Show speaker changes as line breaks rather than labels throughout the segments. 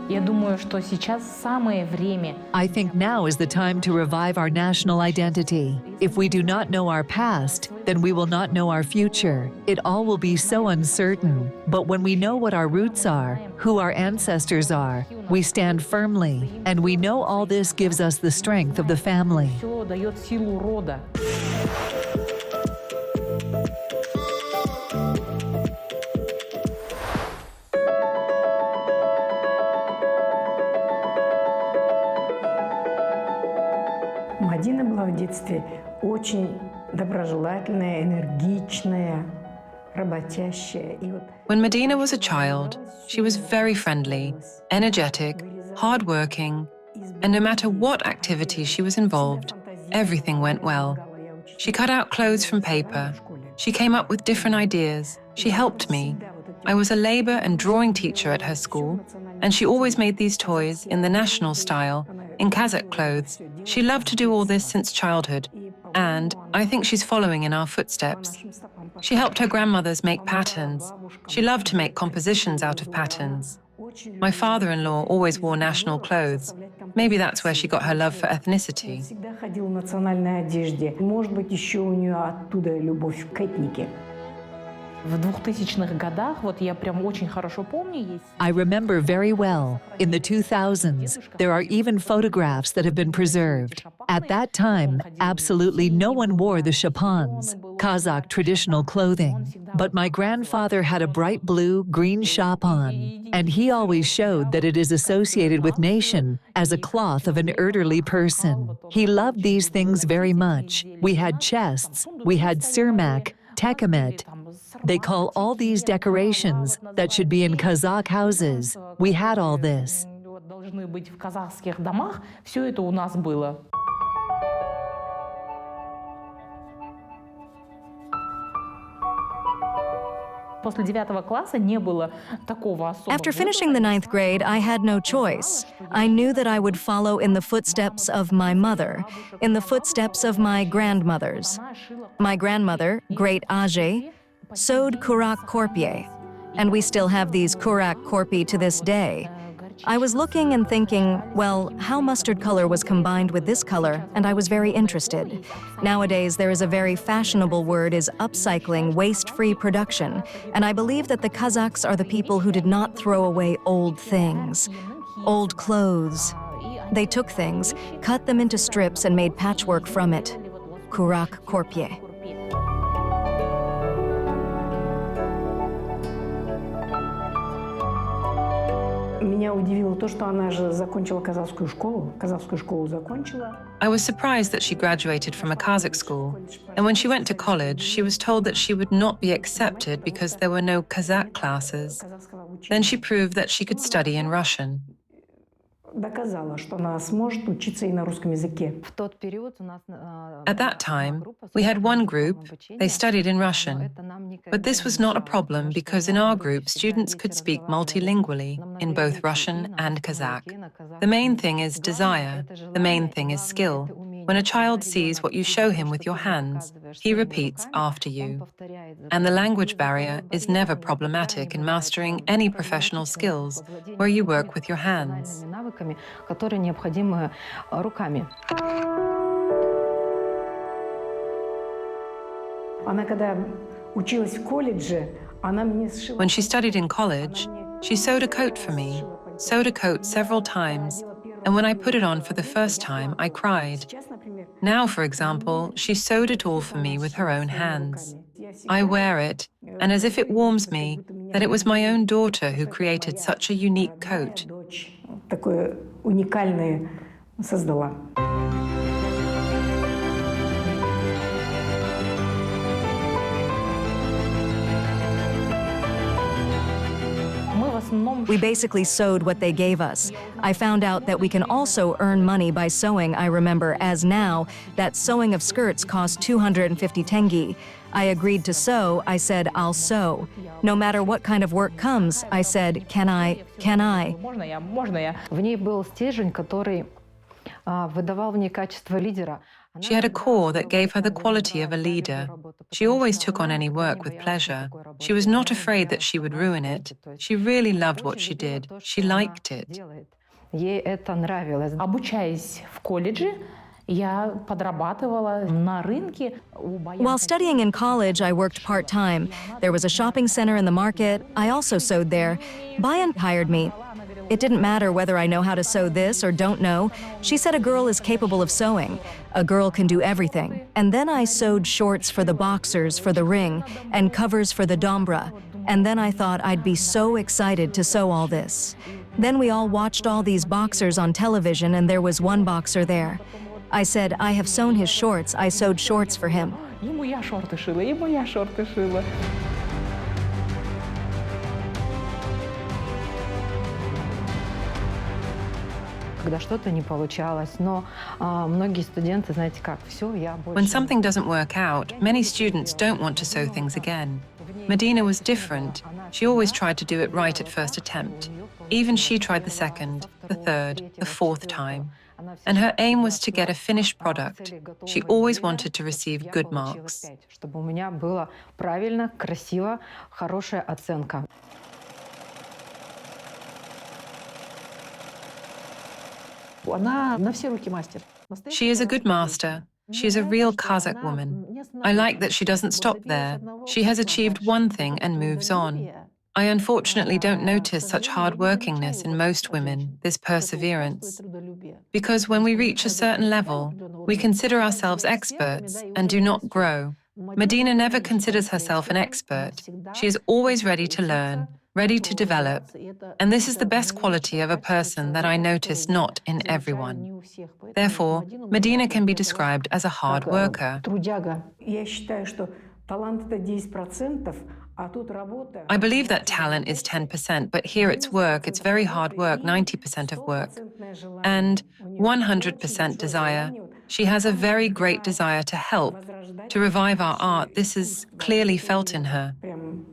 Я думаю, что сейчас самое время.
I think now is the time to revive our national identity. If we do not know our past, then we will not know our future. It all will be so uncertain. But when we know what our roots are, who our ancestors are, we stand firmly, and we know all this gives us the strength of the family.
Все дает силу рода.
Мадина была в детстве очень доброжелательная, энергичная, работящая.
When Madina was a child, she was very friendly, energetic, hardworking, and no matter what activity she was involved, everything went well. She cut out clothes from paper. She came up with different ideas. She helped me. I was a labor and drawing teacher at her school, and she always made these toys in the national style, in Kazakh clothes. She loved to do all this since childhood, and I think she's following in our footsteps. She helped her grandmothers make patterns. She loved to make compositions out of patterns. My father-in-law always wore national clothes. Maybe that's where she got her love for ethnicity.
Всегда ходила в национальной одежде. Может быть, еще у нее оттуда любовь к этнике.
В 2000-х годах, вот я прям очень хорошо помню, есть...
I remember very well, in the 2000s, there are even photographs that have been preserved. At that time, absolutely no one wore the shapans, Kazakh traditional clothing. But my grandfather had a bright blue, green shapan, and he always showed that it is associated with nation as a cloth of an elderly person. He loved these things very much. We had chests, we had sirmak, tekamet. They call all these decorations that should be in Kazakh houses. We had all this.
Должны быть в казахских домах. Все это у нас было. После 9 класса не было такого особого.
After finishing the 9th grade, I had no choice. I knew that I would follow in the footsteps of my mother, in the footsteps of my grandmothers. My grandmother, Great Ajay, sewed kurak korpye, and we still have these kurak korpi to this day. I was looking and thinking, well, how mustard color was combined with this color, and I was very interested. Nowadays, there is a very fashionable word is upcycling, waste-free production, and I believe that the Kazakhs are the people who did not throw away old things, old clothes. They took things, cut them into strips, and made patchwork from it. Kurak korpye.
Меня удивило то, что она же закончила казахскую школу закончила.
I was surprised that she graduated from a Kazakh school, and when she went to college, she was told that she would not be accepted because there were no Kazakh classes. Then she proved that she could study in Russian.
Доказала, что она сможет учиться и на русском языке.
At that time, we had one group, they studied in Russian. But this was not a problem because in our group, students could speak multilingually in both Russian and Kazakh. The main thing is desire. The main thing is skill. When a child sees what you show him with your hands, he repeats after you. And the language barrier is never problematic in mastering any professional skills where you work with your hands.
Которые необходимы руками.
Она когда училась в колледже, она мне сшила.
When she studied in college, she sewed a coat for me, sewed a coat several times, and when I put it on for the first time, I cried. Now, for example, she sewed it all for me with her own hands. I wear it, and as if it warms me, that it was my own daughter who created such a unique coat.
Такое уникальное создала.
We basically sewed what they gave us. I found out that we can also earn money by sewing, I remember, as now, that sewing of skirts costs 250 tenge. I agreed to sew. I said, I'll sew. No matter what kind of work comes, I said, can I?
Можно я?
В ней был стержень, который выдавал в ней качество лидера.
She had a core that gave her the quality of a leader. She always took on any work with pleasure. She was not afraid that she would ruin it. She really loved what she did. She liked it.
Ей это нравилось.
Обучаясь в колледже, я подрабатывала на рынке.
While studying in college, I worked part-time. There was a shopping center in the market. I also sewed there. Bayan hired me. It didn't matter whether I know how to sew this or don't know. She said a girl is capable of sewing. A girl can do everything. And then I sewed shorts for the boxers for the ring and covers for the dombra. And then I thought I'd be so excited to sew all this. Then we all watched all these boxers on television and there was one boxer there. I said, I have sewn his shorts. I sewed shorts for him.
Ему я шорты шила, ему я шорты шила.
Когда что-то не получалось, но многие студенты, знаете как, все, я больше...
When something doesn't work out, many students don't want to sew things again. Madina was different. She always tried to do it right at first attempt. Even she tried the second, the third, the fourth time. And her aim was to get a finished product. She always wanted to receive good marks.
Чтобы у меня было правильно, красиво, хорошая оценка.
Она на все руки мастер.
She is a good master. She is a real Kazakh woman. I like that she doesn't stop there. She has achieved one thing and moves on. I unfortunately don't notice such hard-workingness in most women, this perseverance. Because when we reach a certain level, we consider ourselves experts and do not grow. Madina never considers herself an expert. She is always ready to learn, ready to develop. And this is the best quality of a person that I notice not in everyone. Therefore, Madina can be described as a hard worker.
Я считаю, что талант это 10%, а тут работа...
I believe that talent is 10%, but here it's work, it's very hard work, 90% of work. And 100% desire. She has a very great desire to help, to revive our art. This is clearly felt in her.
Прям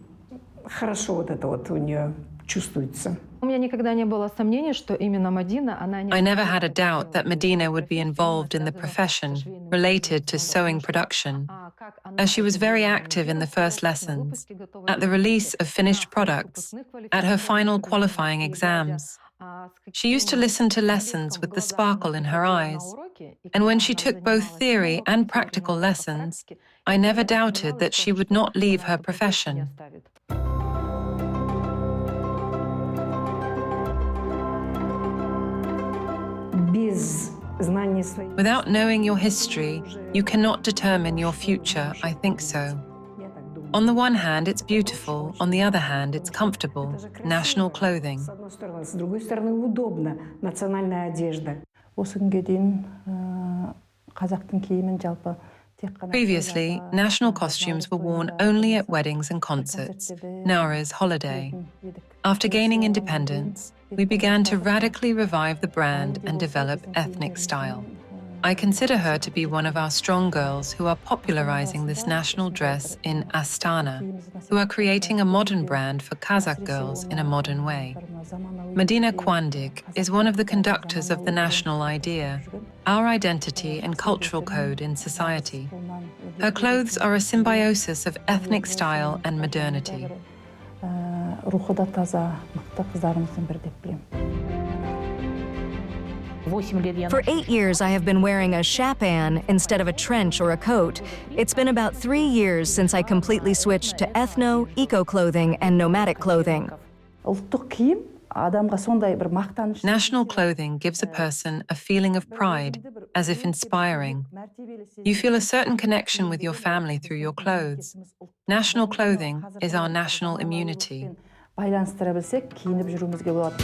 хорошо вот это вот у нее чувствуется.
У меня никогда не было сомнений, что именно Мадина, она не...
I never had a doubt that Madina would be involved in the profession related to sewing production, as she was very active in the first lessons, at the release of finished products, at her final qualifying exams. She used to listen to lessons with the sparkle in her eyes, and when she took both theory and practical lessons, I never doubted that she would not leave her profession. Without knowing your history, you cannot determine your future, I think so. On the one hand, it's beautiful. On the other hand, it's comfortable. National clothing.
С другой стороны, удобно. Национальная одежда.
Осы күнге дейін қазақтың киімін жалпы
Previously, national costumes were worn only at weddings and concerts, Nowruz holiday. After gaining independence, we began to radically revive the brand and develop ethnic style. I consider her to be one of our strong girls who are popularizing this national dress in Astana, who are creating a modern brand for Kazakh girls in a modern way. Madina Kuandyk is one of the conductors of the national idea, our identity and cultural code in society. Her clothes are a symbiosis of ethnic style and modernity.
рухы да таза, мықты қыздарымыздың бірі деп білемін.
For 8 years, I have been wearing a shapan instead of a trench or a coat. It's been about 3 years since I completely switched to ethno, eco-clothing, and nomadic clothing.
Ұлттық киім адамға сондай бір мақтаныш.
National clothing gives a person a feeling of pride, as if inspiring. You feel a certain connection with your family through your clothes. National clothing is our national immunity.
Байланыстыра білсек, киініп жүруімізге болады.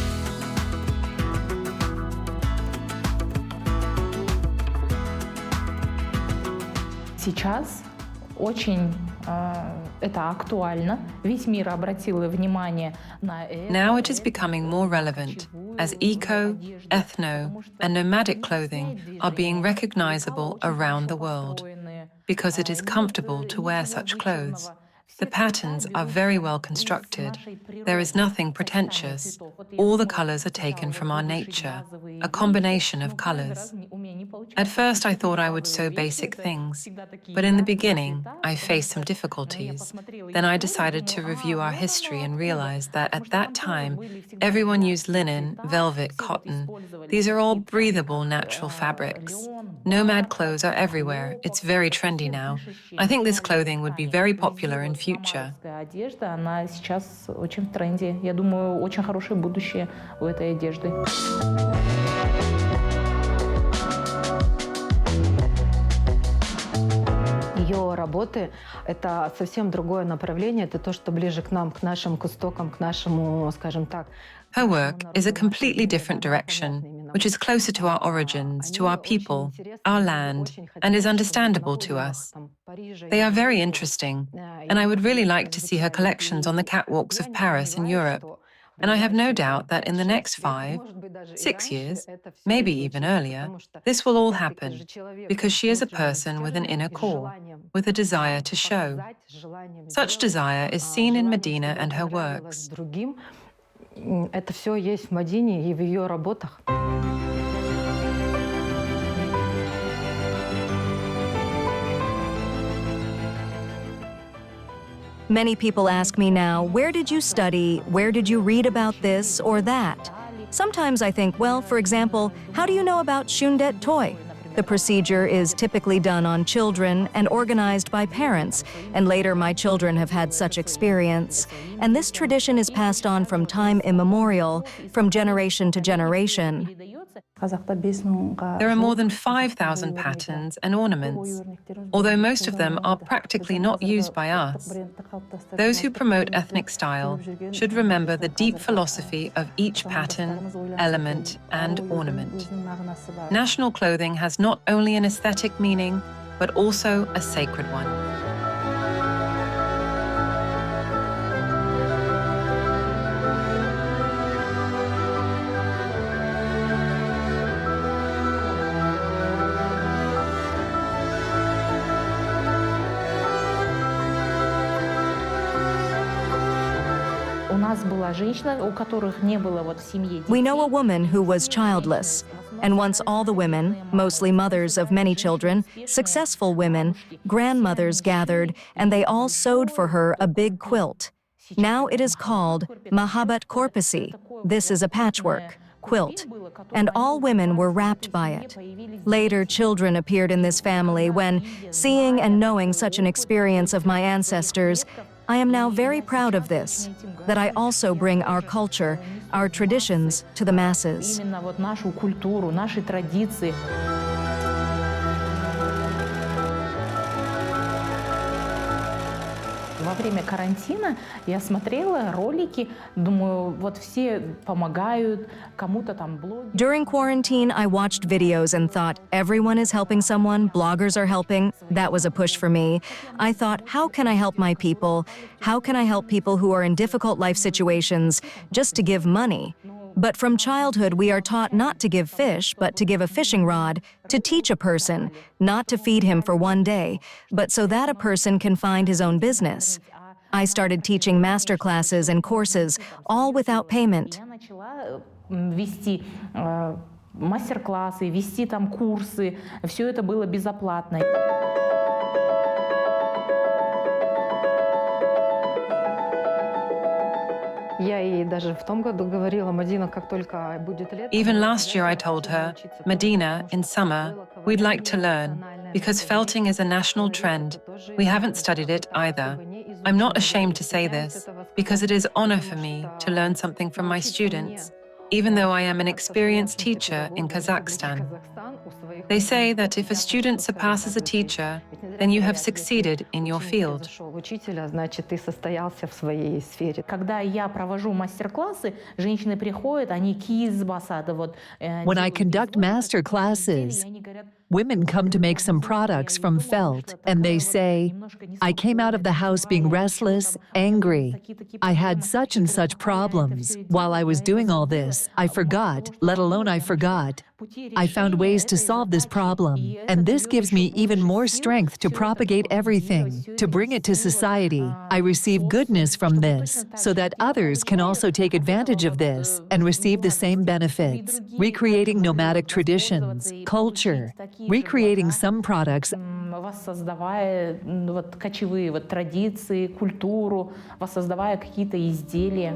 Сейчас очень это актуально. Весь мир обратил внимание на это.
Now it is becoming more relevant, as eco, ethno, and nomadic clothing are being recognizable around the world, because it is comfortable to wear such clothes. The patterns are very well constructed. There is nothing pretentious. All the colors are taken from our nature, a combination of colors. At first, I thought I would sew basic things, but in the beginning, I faced some difficulties. Then I decided to review our history and realized that at that time, everyone used linen, velvet, cotton. These are all breathable, natural fabrics. Nomad clothes are everywhere. It's very trendy now. I think this clothing would be very popular in future.
Одежда, она сейчас очень в тренде. Я думаю, очень хорошее будущее у этой одежды.
Ее работы – это совсем другое направление, это то, что ближе к нам, к нашим истокам, к нашему, скажем так.
Her work is a completely different direction, which is closer to our origins, to our people, our land, and is understandable to us. They are very interesting, and I would really like to see her collections on the catwalks of Paris and Europe. And I have no doubt that in the next 5, 6 years, maybe even earlier, this will all happen, because she is a person with an inner core, with a desire to show. Such desire is seen in Madina and her works.
Это все есть в Мадине и в ее работах.
Many people ask me now, where did you study? Where did you read about this or that? Sometimes I think, well, for example, how do you know about Shundet toy? The procedure is typically done on children and organized by parents, and later my children have had such experience. And this tradition is passed on from time immemorial, from generation to generation.
There are more than 5,000 patterns and ornaments, although most of them are practically not used by us. Those who promote ethnic style should remember the deep philosophy of each pattern, element, and ornament. National clothing has not only an aesthetic meaning, but also a sacred one.
We know a woman who was childless, and once all the women, mostly mothers of many children, successful women, grandmothers gathered, and they all sewed for her a big quilt. Now it is called Mahabat Korpusi. This is a patchwork quilt, and all women were wrapped by it. Later, children appeared in this family when, seeing and knowing such an experience of my ancestors, I am now very proud of this, that I also bring our culture, our traditions to the masses.
Именно вот нашу культуру, наши традиции. Во время карантина я смотрела ролики, думаю, вот все помогают, кому-то там блоги.
During quarantine, I watched videos and thought, everyone is helping someone, bloggers are helping. That was a push for me. I thought, how can I help my people? How can I help people who are in difficult life situations just to give money? But from childhood, we are taught not to give fish, but to give a fishing rod, to teach a person, not to feed him for one day, but so that a person can find his own business. I started teaching master classes and courses, all without payment.
Я начала вести мастер-классы, вести там курсы. Все это было безоплатно.
Even
last year I told her, Madina, in summer, we'd like to learn, because felting is a national trend. We haven't studied it either. I'm not ashamed to say this, because it is honor for me to learn something from my students, even though I am an experienced teacher in Kazakhstan. They say that if a student surpasses a teacher, then you have succeeded in your field.
Когда я провожу мастер-классы, женщины приходят, они киз басады.
When I conduct master classes, women come to make some products from felt, and they say, I came out of the house being restless, angry. I had such and such problems. While I was doing all this, I forgot, let alone I forgot. I found ways to solve this this problem, and this gives me even more strength to propagate everything, to bring it to society. I receive goodness from this, so that others can also take advantage of this and receive the same benefits. Recreating nomadic traditions, culture, recreating some products,
воссоздавая вот кочевые вот традиции, культуру, воссоздавая какие-то изделия.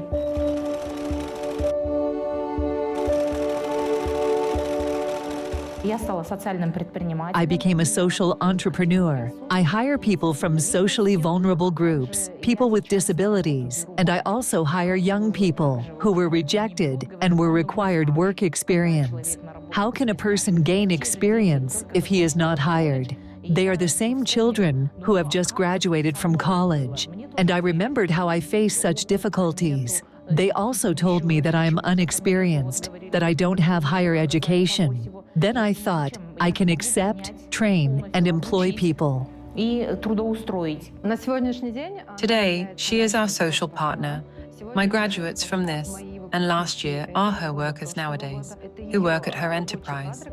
I became a social entrepreneur. I hire people from socially vulnerable groups, people with disabilities, and I also hire young people who were rejected and were required work experience. How can a person gain experience if he is not hired? They are the same children who have just graduated from college, and I remembered how I faced such difficulties. They also told me that I am unexperienced, that I don't have higher education. Then I thought, I can accept, train, and employ people.
Today, she is our social partner. My graduates from this and last year are her workers nowadays, who work at her enterprise.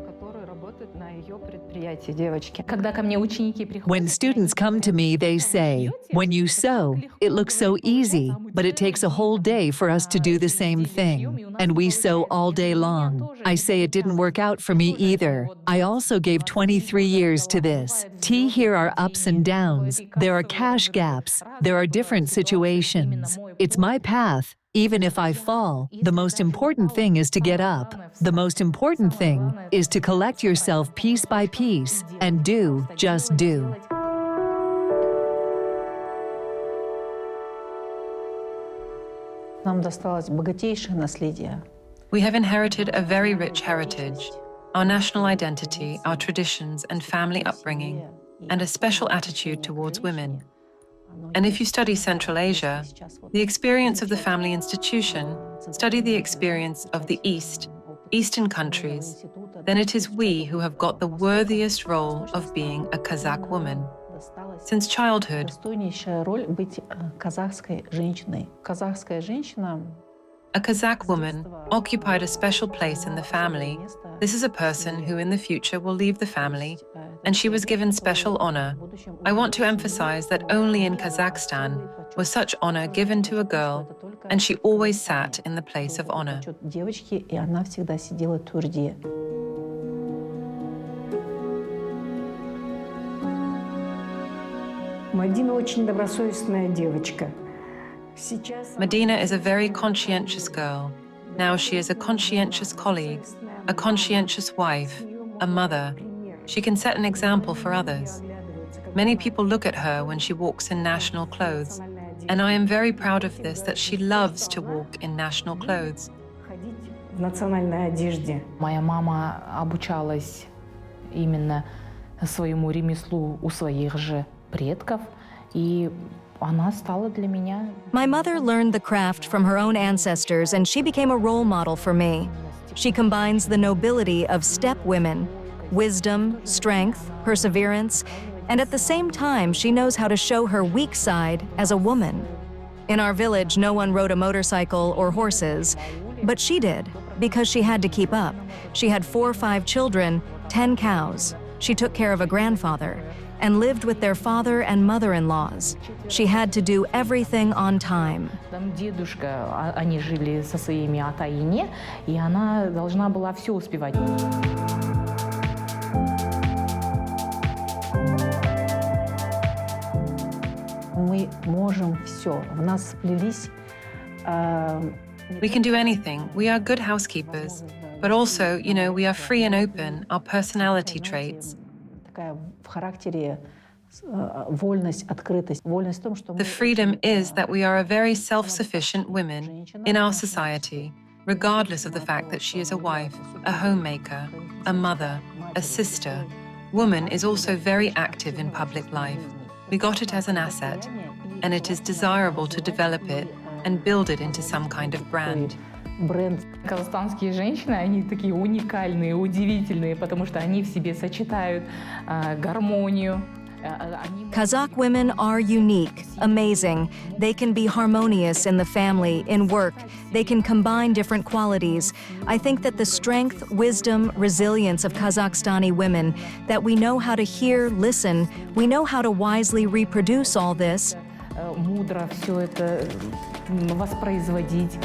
When students come to me, they say, when you sew, it looks so easy, but it takes a whole day for us to do the same thing, and we sew all day long. I say it didn't work out for me either. I also gave 23 years to this. Here are ups and downs, there are cash gaps, there are different situations. It's my path. Even if I fall, the most important thing is to get up. The most important thing is to collect yourself piece by piece and do, just do.
Нам досталось богатейшее наследие.
We have inherited a very rich heritage, our national identity, our traditions and family upbringing, and a special attitude towards women. And if you study Central Asia, the experience of the family institution, study the experience of the Eastern countries, then it is we who have got the worthiest role of being a Kazakh woman. Since childhood,
Достойнейшая роль быть казахской женщиной. Казахская женщина
a Kazakh woman occupied a special place in the family. This is a person who in the future will leave the family, and she was given special honor. I want to emphasize that only in Kazakhstan was such honor given to a girl, and she always sat in the place of honor.
девочки, и она всегда сидела твердее.
Мадина очень добросовестная девочка.
Madina is a very conscientious girl. Now she is a conscientious colleague, a conscientious wife, a mother. She can set an example for others. Many people look at her when she walks in national clothes, and I am very proud of this, that she loves to walk in national clothes.
В национальной одежде.
Моя мама обучалась именно своему ремеслу у своих же предков, и она стала для меня.
My mother learned the craft from her own ancestors, and she became a role model for me. She combines the nobility of steppe women, wisdom, strength, perseverance, and at the same time, she knows how to show her weak side as a woman. In our village, no one rode a motorcycle or horses, but she did, because she had to keep up. She had 4 or 5 children, 10 cows. She took care of a grandfather and lived with their father and mother-in-laws. She had to do everything on time.
Там дедушка, они жили со своими атаине, и она должна была все успевать.
Мы можем все. В нас сплелись.
We can do anything. We are good housekeepers. But also, we are free and open, our personality traits.
Такая в характере вольность, открытость. Вольность в том, что
The freedom is that we are a very self-sufficient women in our society, regardless of the fact that she is a wife, a homemaker, a mother, a sister. Woman is also very active in public life. We got it as an asset, and it is desirable to develop it and build it into some kind of brand.
бренд.
Казахстанские женщины, они такие уникальные, удивительные, потому что они в себе сочетают гармонию,
Kazakh women are unique, amazing. They can be harmonious in the family, in work. They can combine different qualities. I think that the strength, wisdom, resilience of Kazakhstani women, that we know how to hear, listen, we know how to wisely reproduce all this.
Мудро все это воспроизводить.